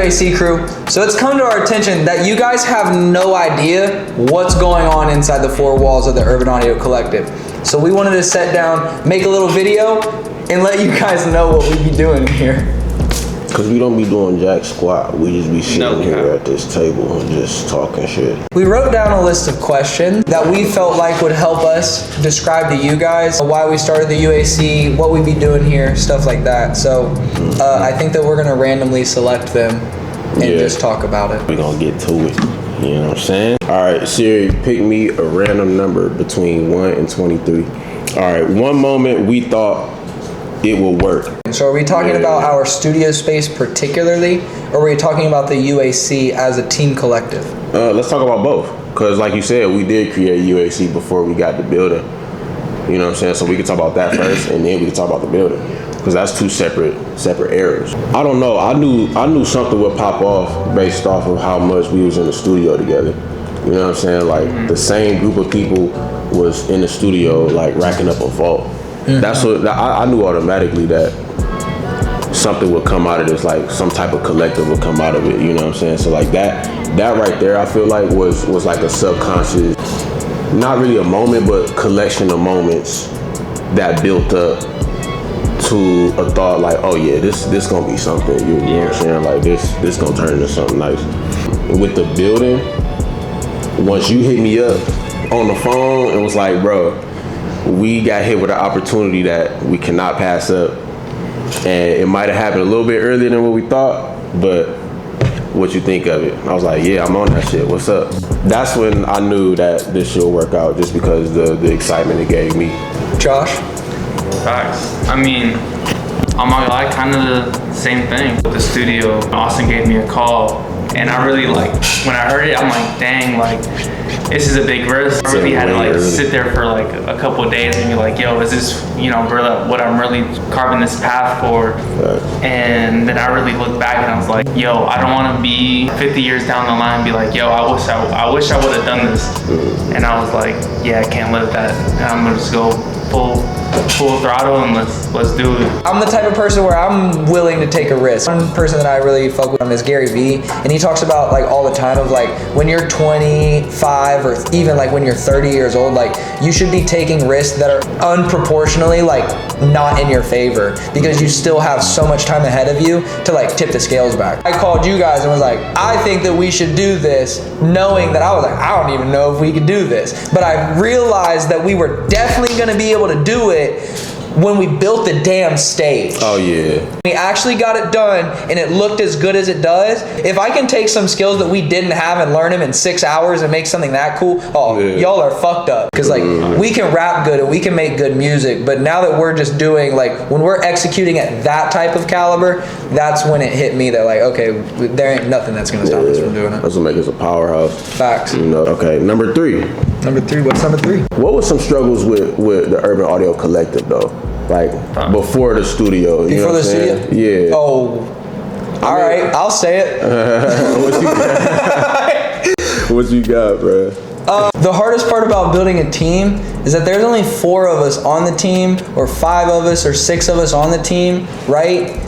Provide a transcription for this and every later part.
UAC crew. So it's come to our attention that you guys have no idea what's going on inside the four walls of the Urban Audio Collective. So we wanted to sit down, make a little video, and let you guys know what we be doing here. Cause we don't be doing jack squat. We just be sitting here at this table and just talking shit. We wrote down a list of questions that we felt like would help us describe to you guys why we started the UAC, what we be doing here, stuff like that. So I think that we're gonna randomly select them and just talk about it. We're gonna get to it. You know what I'm saying? All right, Siri, pick me a random number between 1 and 23. All right, one moment we thought it will work. So are we talking about our studio space particularly, or are we talking about the UAC as a team collective? Let's talk about both. Cause like you said, we did create UAC before we got the building. You know what I'm saying? So we can talk about that first, and then we can talk about the building. Cause that's two separate areas. I don't know. I knew something would pop off based off of how much we was in the studio together. You know what I'm saying? Like the same group of people was in the studio, like racking up a vault. That's what I knew automatically, that something would come out of this, like some type of collective would come out of it. You know what I'm saying? So like that right there, I feel like was like a subconscious, not really a moment, but collection of moments that built up to a thought like, oh yeah, this gonna be something. You know what I'm saying? Like this gonna turn into something nice. With the building, once you hit me up on the phone and was like, bro, we got hit with an opportunity that we cannot pass up. And it might have happened a little bit earlier than what we thought, but what you think of it? I was like, yeah, I'm on that shit. What's up? That's when I knew that this shit would work out, just because the excitement it gave me. Josh? Facts. I mean, I'm not gonna lie, kind of the same thing. With the studio, Austin gave me a call, and I really when I heard it, I'm like, dang, this is a big risk. I really had to sit there for a couple of days and be like, yo, is this, what I'm really carving this path for? And then I really looked back and I was like, yo, I don't want to be 50 years down the line and be like, yo, I wish I would have done this. And I was like, yeah, I can't live that. And I'm gonna just go full throttle and let's do it. I'm the type of person where I'm willing to take a risk. One person that I really fuck with is Gary Vee, and he talks about all the time of when you're 25 or even when you're 30 years old, you should be taking risks that are unproportionally not in your favor, because you still have so much time ahead of you to tip the scales back. I called you guys and was like, I think that we should do this, knowing that I was like, I don't even know if we could do this, but I realized that we were definitely gonna be able to do it when we built the damn stage. Oh yeah. We actually got it done and it looked as good as it does. If I can take some skills that we didn't have and learn them in 6 hours and make something that cool, y'all are fucked up. Cause we can rap good and we can make good music, but now that we're just doing when we're executing at that type of caliber, that's when it hit me that okay, there ain't nothing that's gonna stop us from doing it. That's what makes us a powerhouse. Facts. Okay, number 3. What's number 3? What was some struggles with the Urban Audio Collective though? Before the studio. Before the studio? Yeah. Oh, all right, I'll say it. What you got, bro? The hardest part about building a team is that there's only 4 of us on the team, or 5 of us, or 6 of us on the team, right?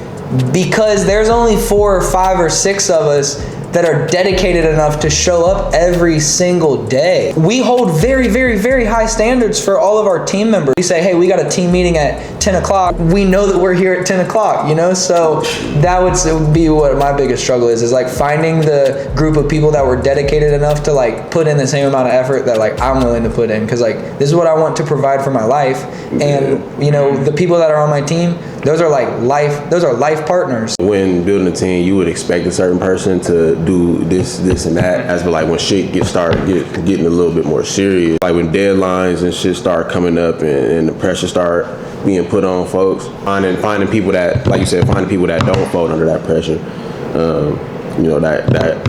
Because there's only 4 or 5 or 6 of us that are dedicated enough to show up every single day. We hold very, very, very high standards for all of our team members. We say, hey, we got a team meeting at 10 o'clock. We know that we're here at 10 o'clock, So that would be what my biggest struggle is finding the group of people that were dedicated enough to put in the same amount of effort that I'm willing to put in. Cause this is what I want to provide for my life. And the people that are on my team, those are life partners. When building a team, you would expect a certain person to do this and that, as when shit getting a little bit more serious, when deadlines and shit start coming up and the pressure start being put on folks, finding people that, like you said, finding people that don't fold under that pressure,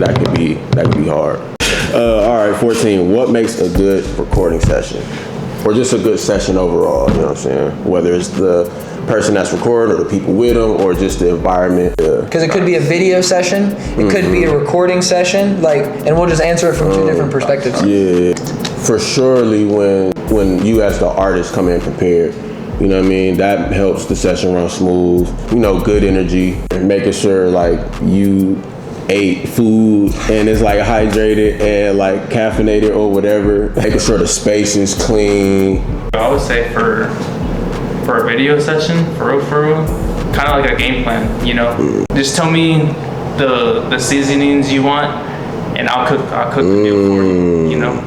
that could be hard. All right, 14. What makes a good recording session, or just a good session overall? You know what I'm saying? Whether it's the person that's recording or the people with them or just the environment. Because it could be a video session, it could be a recording session, and we'll just answer it from 2 different perspectives. Yeah, for surely when you as the artist come in prepared, you know what I mean, that helps the session run smooth. Good energy, and making sure you ate food and is like hydrated and like caffeinated or whatever. Making sure the space is clean. I would say for a video session, for real, kind of like a game plan, you know? Just tell me the seasonings you want and I'll cook the meal for you, you know?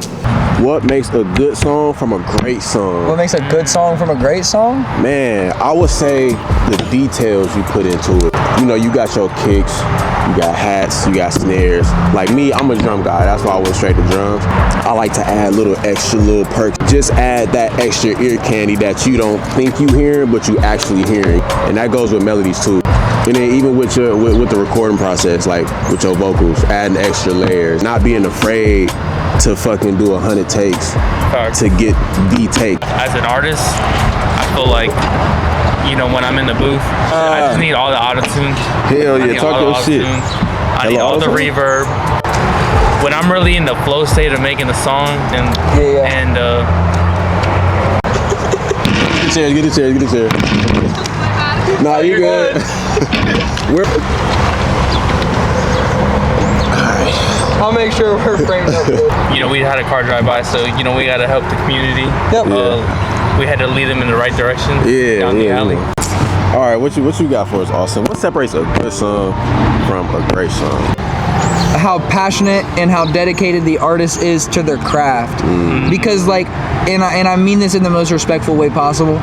What makes a good song from a great song? What makes a good song from a great song? Man, I would say the details you put into it. You know, you got your kicks, you got hats, you got snares. Like me, I'm a drum guy. That's why I went straight to drums. I like to add little extra little perks. Just add that extra ear candy that you don't think you hearing, but you actually hearing. And that goes with melodies too. And then even with the recording process, like with your vocals, adding extra layers, not being afraid to fucking do 100 takes to get the take. As an artist, I feel like, you know, when I'm in the booth, I just need all the auto-tune. Hell yeah, talk your shit. I need all the reverb. When I'm really in the flow state of making the song, and get the chair. Nah, you good. I'll make sure we're framed up. You know, we had a car drive by, so you know we gotta help the community. Yep. We had to lead them in the right direction. Down the alley. All right, what you got for us, Austin? What separates a good song from a great song? How passionate and how dedicated the artist is to their craft. Because like, and I mean this in the most respectful way possible,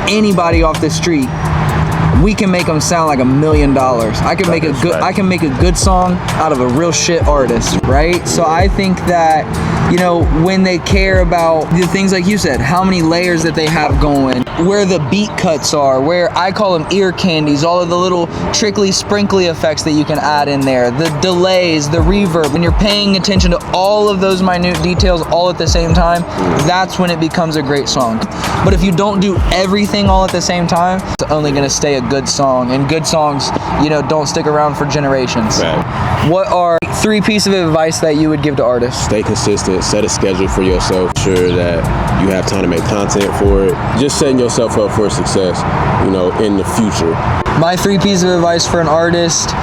anybody off the street, we can make them sound like $1 million. I can make a good song out of a real shit artist, right? So I think that, you know, when they care about the things like you said, how many layers that they have going, where the beat cuts are, where I call them ear candies, all of the little trickly, sprinkly effects that you can add in there, the delays, the reverb, when you're paying attention to all of those minute details all at the same time, that's when it becomes a great song. But if you don't do everything all at the same time, it's only gonna stay a good song, and good songs, you know, don't stick around for generations. Right. What are 3 pieces of advice that you would give to artists? Stay consistent, set a schedule for yourself, ensure that you have time to make content for it. Just setting yourself up for success, you know, in the future. My 3 pieces of advice for an artist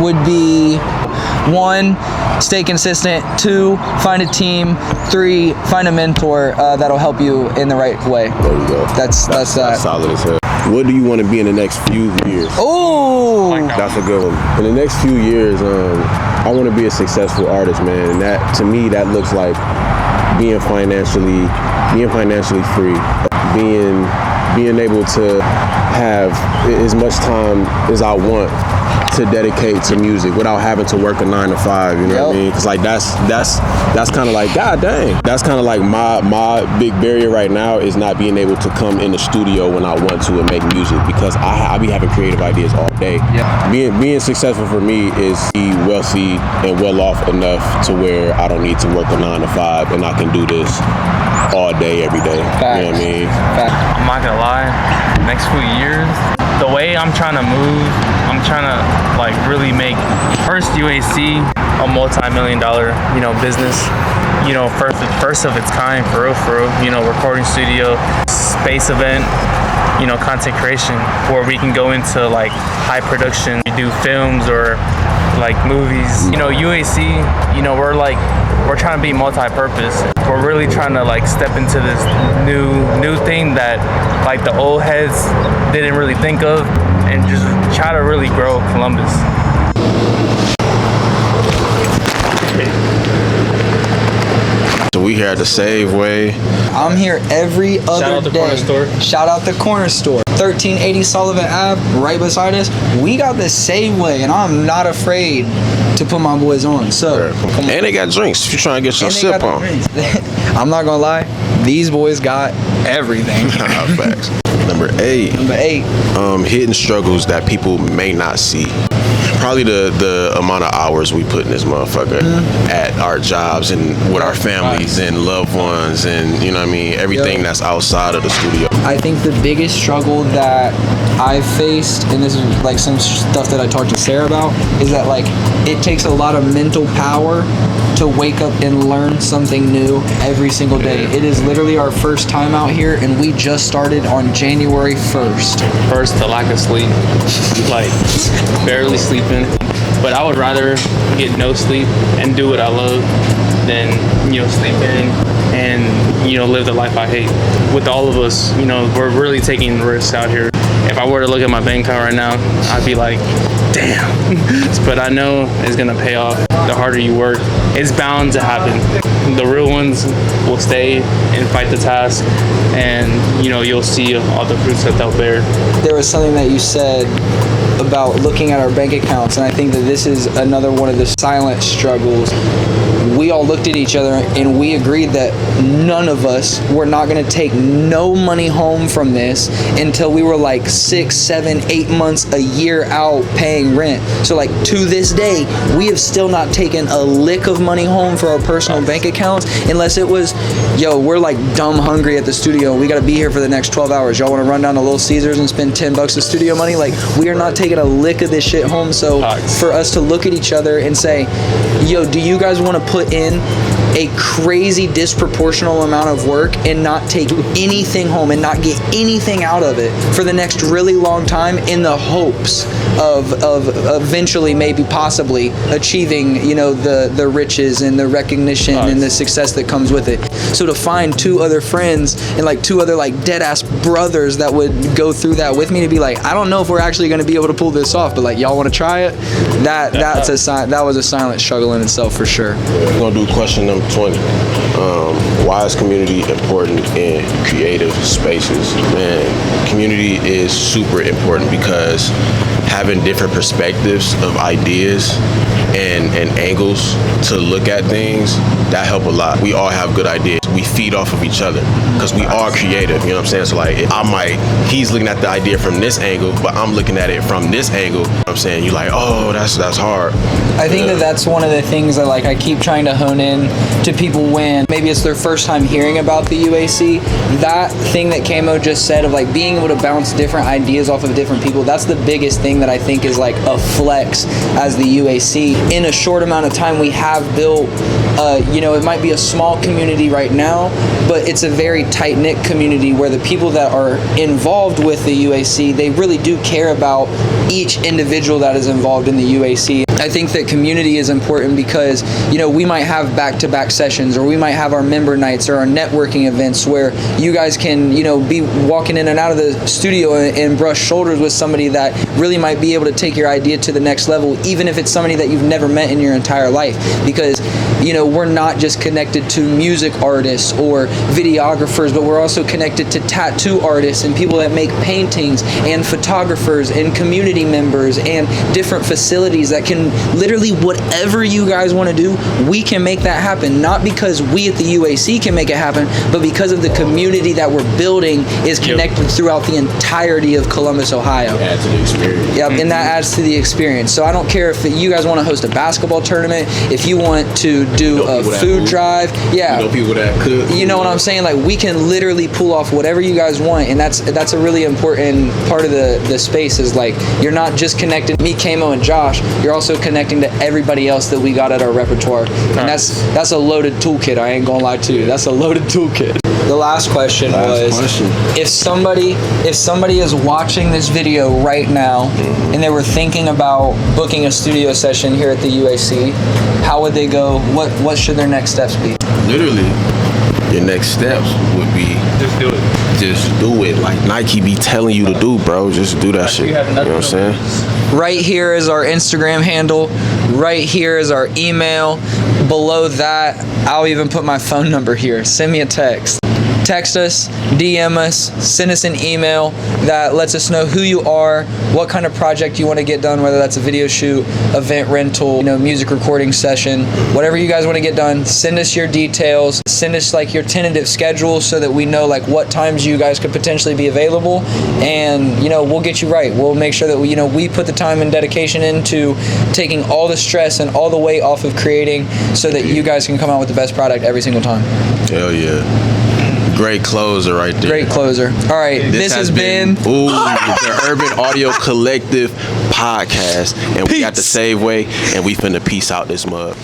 would be 1, stay consistent. 2, find a team. 3, find a mentor that'll help you in the right way. There you go. That's that. That's solid as hell. What do you want to be in the next few years? Oh, that's a good one. In the next few years, I want to be a successful artist, man. And that, to me, that looks like being financially free, being able to have as much time as I want to dedicate to music without having to work a 9 to 5, you know what I mean? Cause like that's kind of like, god dang, that's kind of like my big barrier right now is not being able to come in the studio when I want to and make music, because I be having creative ideas all day. Being successful for me is be wealthy and well off enough to where I don't need to work a 9 to 5 and I can do this all day, every day. Facts. You know what I mean? I'm not gonna lie, next few years, the way I'm trying to move, I'm trying to like really make first UAC a multi-million-dollar, you know, business. You know, first of its kind, for real. You know, recording studio, space event, you know, content creation, where we can go into like high production, do films or like movies. You know, UAC, you know, we're trying to be multi-purpose. We're really trying to like step into this new thing that like the old heads didn't really think of, and just try to really grow Columbus. So we here at the Safeway. I'm here every other Shout out the day. corner store. Shout out the corner store. 1380 Sullivan Ave, right beside us. We got the Safeway, and I'm not afraid to put my boys on. So, come on. And they got drinks if you're trying to get your sip on. I'm not gonna lie, these boys got everything. Facts. Number 8. Number 8. Hidden struggles that people may not see. Probably the amount of hours we put in this motherfucker at our jobs and with our families and loved ones, and you know what I mean, everything that's outside of the studio. I think the biggest struggle that I've faced, and this is like some stuff that I talked to Sarah about, is that like it takes a lot of mental power to wake up and learn something new every single day. It is literally our first time out here, and we just started on January 1st. First, the lack of sleep, like barely sleeping. But I would rather get no sleep and do what I love than, sleep in and, live the life I hate. With all of us, we're really taking risks out here. If I were to look at my bank account right now, I'd be like, damn. But I know it's gonna pay off. The harder you work, it's bound to happen. The real ones will stay and fight the task, and you'll see all the fruits that they'll bear. There was something that you said about looking at our bank accounts, and I think that this is another one of the silent struggles. We all looked at each other and we agreed that none of us were not going to take no money home from this until we were like 6, 7, 8 months, a year out paying rent. So like to this day, we have still not taken a lick of money home for our personal bank accounts unless it was, we're like dumb hungry at the studio. We got to be here for the next 12 hours. Y'all want to run down to Little Caesars and spend $10 of studio money? Like, we are not taking a lick of this shit home. So for us to look at each other and say, do you guys want to put in a crazy disproportional amount of work and not take anything home and not get anything out of it for the next really long time in the hopes of eventually, maybe possibly achieving, the riches and the recognition and the success that comes with it. So to find 2 other friends and like 2 other like dead ass brothers that would go through that with me to be like, I don't know if we're actually going to be able to pull this off, but like, y'all want to try it? That was a silent struggle in itself for sure. We're gonna do question number 20. Why is community important in creative spaces? Man, community is super important because having different perspectives of ideas and angles to look at things, that help a lot. We all have good ideas. We feed off of each other because we are creative, you know what I'm saying? So like, he's looking at the idea from this angle, but I'm looking at it from this angle. You know what I'm saying? You're like, oh, that's hard. I think that's one of the things that like I keep trying to hone in to people when maybe it's their first time hearing about the UAC. That thing that K.mo just said of like being able to bounce different ideas off of different people, that's the biggest thing that I think is like a flex as the UAC. In a short amount of time, we have built, it might be a small community right now, but it's a very tight-knit community where the people that are involved with the UAC, they really do care about each individual that is involved in the UAC. I think that community is important because, we might have back-to-back sessions, or we might have our member nights or our networking events where you guys can, be walking in and out of the studio and brush shoulders with somebody that really might be able to take your idea to the next level, even if it's somebody that you've never met in your entire life. Because, we're not just connected to music artists or videographers, but we're also connected to tattoo artists and people that make paintings and photographers and community members and different facilities that can literally, whatever you guys want to do, we can make that happen. Not because we at the UAC can make it happen, but because of the community that we're building is connected throughout the entirety of Columbus, Ohio. It adds to the experience. Yep, and that adds to the experience. So I don't care if you guys want to host a basketball tournament, if you want to do a food drive, people that cook. You know what I'm saying? Like, we can literally pull off whatever you guys want, and that's a really important part of the space. Is like, you're not just connecting me, K.mo, and Josh. You're also connecting to everybody else that we got at our repertoire, and that's a loaded toolkit. I ain't gonna lie to you. That's a loaded toolkit. The last question was, if somebody is watching this video right now and they were thinking about booking a studio session here at the UAC, how would they go? What should their next steps be? Literally, your next steps would be Just do it. Just do it. Like Nike be telling you to do, bro. Just do that shit. You know what I'm saying? Right here is our Instagram handle. Right here is our email. Below that, I'll even put my phone number here. Send me a text. Text us, DM us, send us an email that lets us know who you are, what kind of project you want to get done, whether that's a video shoot, event rental, music recording session, whatever you guys want to get done. Send us your details, send us like your tentative schedule so that we know like what times you guys could potentially be available, and we'll get you right. We'll make sure that we put the time and dedication into taking all the stress and all the weight off of creating so that you guys can come out with the best product every single time. Hell yeah. Great closer right there. Great closer. All right, this has been the Urban Audio Collective podcast, and we got the Save Way, and we finna peace out this mug.